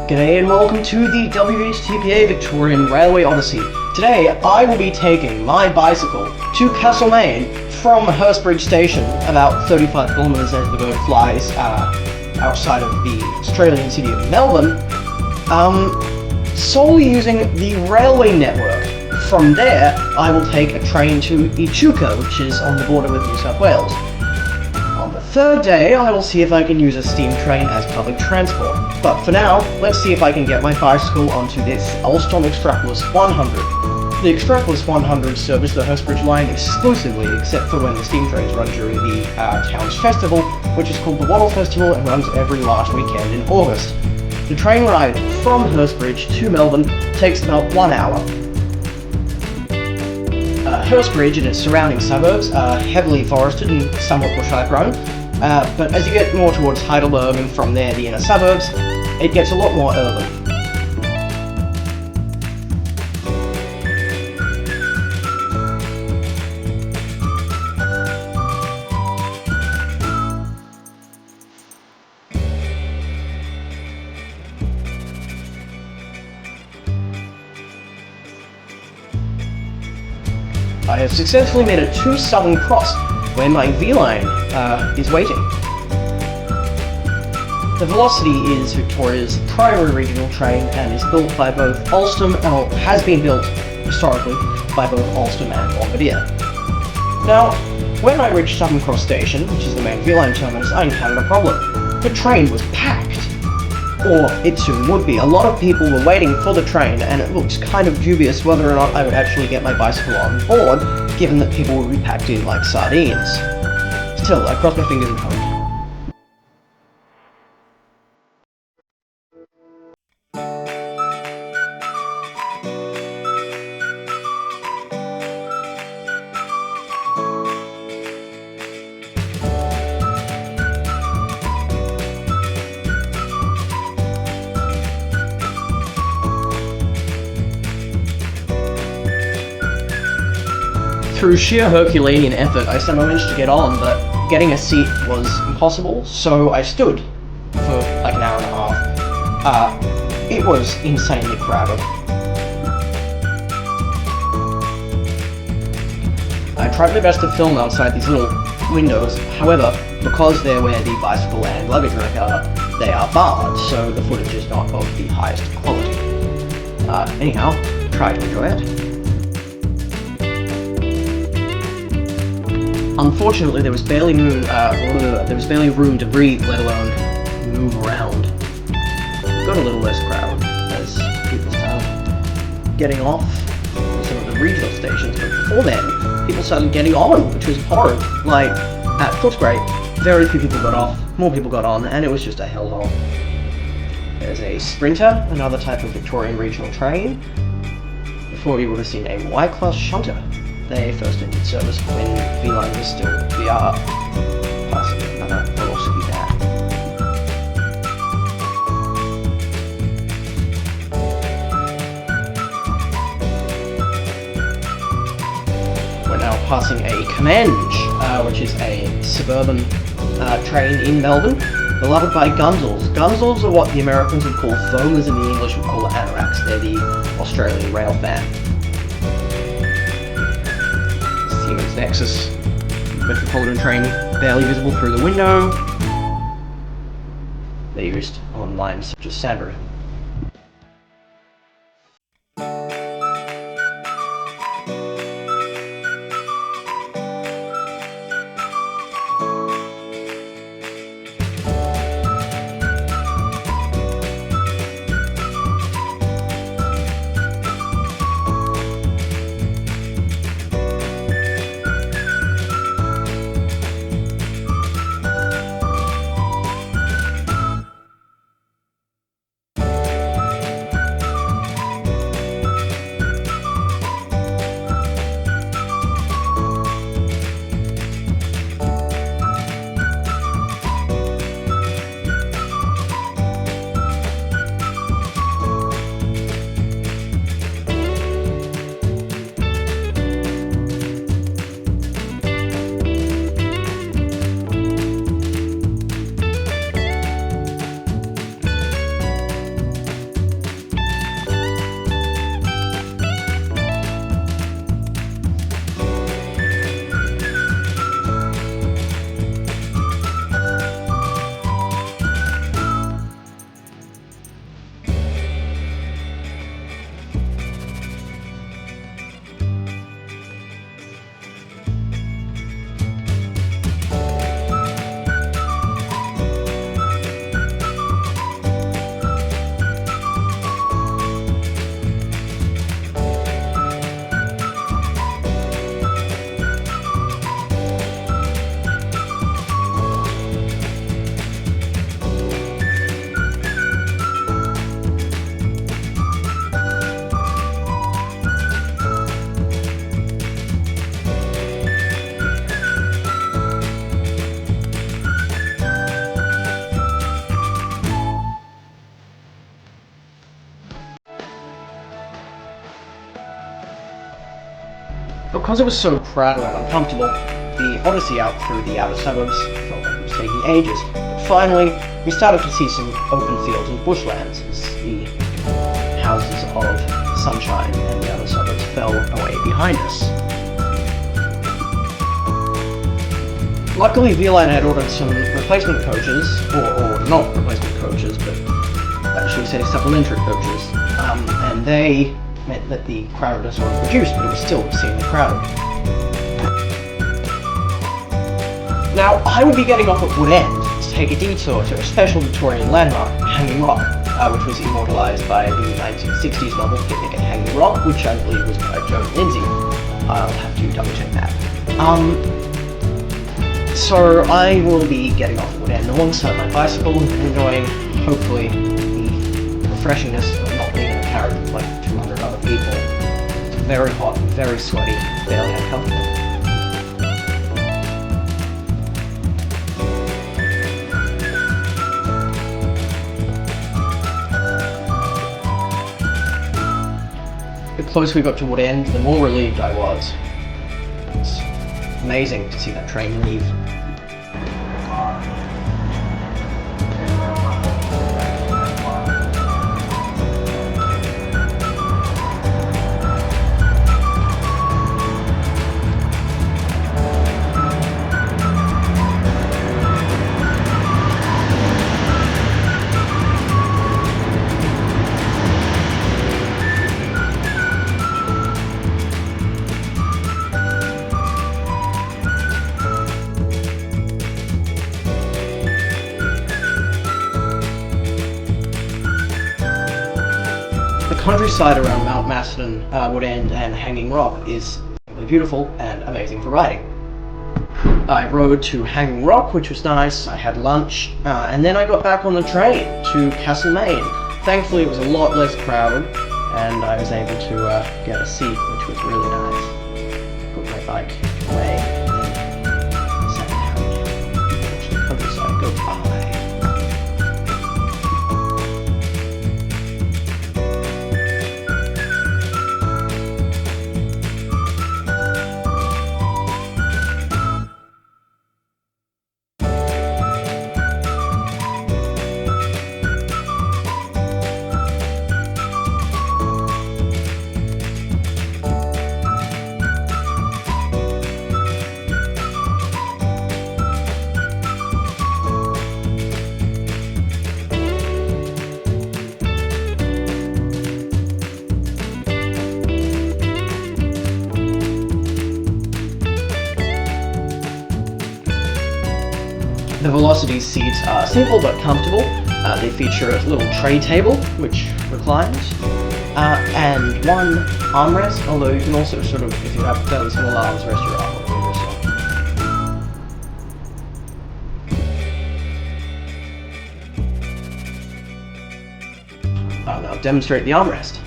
G'day and welcome to the WHTPA Victorian Railway Odyssey. Today I will be taking my bicycle to Castlemaine from Hurstbridge Station, about 35 kilometres as the bird flies outside of the Australian city of Melbourne, solely using the railway network. From there I will take a train to Echuca, which is on the border with New South Wales. On the third day, I will see if I can use a steam train as public transport. But for now, let's see if I can get my bicycle onto this Alstom Extrapolis 100. The Extrapolis 100 serves the Hurstbridge line exclusively, except for when the steam trains run during the town's festival, which is called the Wattle Festival and runs every last weekend in August. The train ride from Hurstbridge to Melbourne takes about 1 hour. Hurstbridge and its surrounding suburbs are heavily forested and somewhat bushite grown, but as you get more towards Heidelberg and from there the inner suburbs, it gets a lot more urban. I have successfully made it to Southern Cross, where my V-line is waiting. The VLOCITY is Victoria's primary regional train and is built by both Alstom, or has been built historically by both Alstom and Bombardier. Now, when I reached Southern Cross Station, which is the main V-line terminus, I encountered a problem. The train was packed. Or it soon would be. A lot of people were waiting for the train, and it looked kind of dubious whether or not I would actually get my bicycle on board, given that people would be packed in like sardines. Still, I crossed my fingers and hoped. Through sheer Herculean effort, I somehow managed to get on, but getting a seat was impossible, so I stood for like an hour and a half. It was insanely crowded. I tried my best to film outside these little windows, however, because they're where the bicycle and luggage rack are, they are barred, so the footage is not of the highest quality. Anyhow, try to enjoy it. Unfortunately, there was barely room to breathe, let alone move around. Got a little less crowd as people started getting off at some of the regional stations, but before then, people started getting on, which was horrid. Like, at Footscray, very few people got off, more people got on, and it was just a hellhole. There's a Sprinter, another type of Victorian regional train. Before we would have seen a Y-class shunter. They first entered service when V-line was still VR, passing another velocity there. We're now passing a Carriage, which is a suburban train in Melbourne, beloved by Gunzels. Gunzels are what the Americans would call foamers and the English would call anoraks. They're the Australian rail fan. Siemens Nexus Metropolitan train barely visible through the window. They're used on lines such as Sandbury. Because it was so crowded and uncomfortable, the Odyssey out through the outer suburbs felt like it was taking ages. But finally, we started to see some open fields and bushlands as the houses of Sunshine and the other suburbs fell away behind us. Luckily, VLine had ordered some replacement coaches, or not replacement coaches, but should we say supplementary coaches, and they meant that the crowd was sort of reduced, but it was still exceedingly crowded. Now, I would be getting off at Wood End to take a detour to a special Victorian landmark, Hanging Rock, which was immortalised by the 1960s novel Picnic at Hanging Rock, which I believe was by Joan Lindsay. I'll have to double check that. So I will be getting off at Wood End alongside my bicycle and enjoying, hopefully, the refreshingness of not being in a carriage with like 200 other people. It's very hot, very sweaty, barely uncomfortable. The closer we got to Wood End, the more relieved I was. It's amazing to see that train leave. The countryside around Mount Macedon, Wood End and Hanging Rock is really beautiful and amazing for riding. I rode to Hanging Rock, which was nice. I had lunch, and then I got back on the train to Castlemaine. Thankfully it was a lot less crowded, and I was able to get a seat, which was really nice. Put my bike away, and then sat down, watched the countryside go by. The VLOCITY seats are simple but comfortable. They feature a little tray table, which reclines, and one armrest, although you can also sort of, if you have fairly small arms, rest your arm on yourself. I'll now demonstrate the armrest.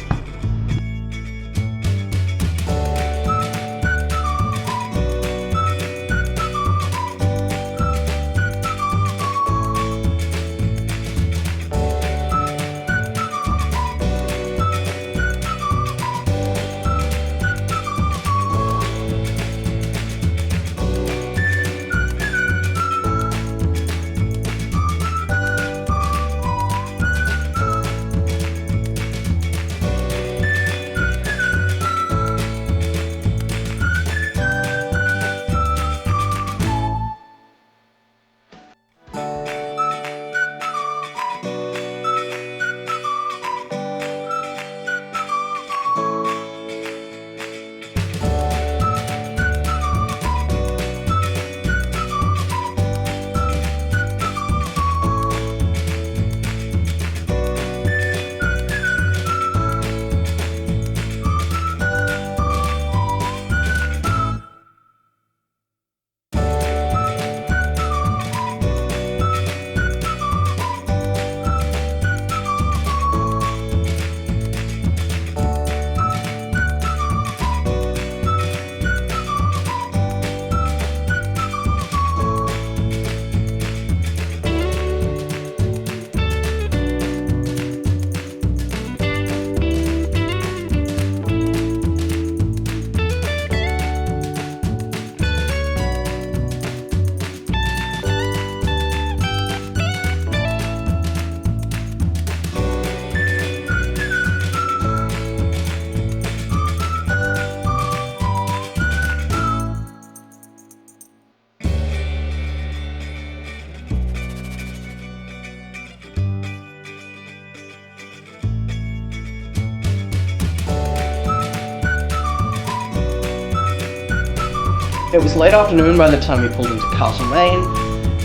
It was late afternoon by the time we pulled into Castlemaine,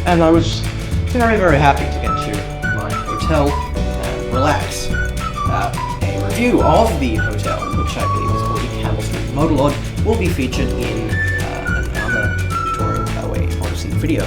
and I was very, very happy to get to my hotel and relax. A review of the hotel, which I believe is called the Campbell Street Motor Lodge, will be featured in another Victorian Railway Odyssey video.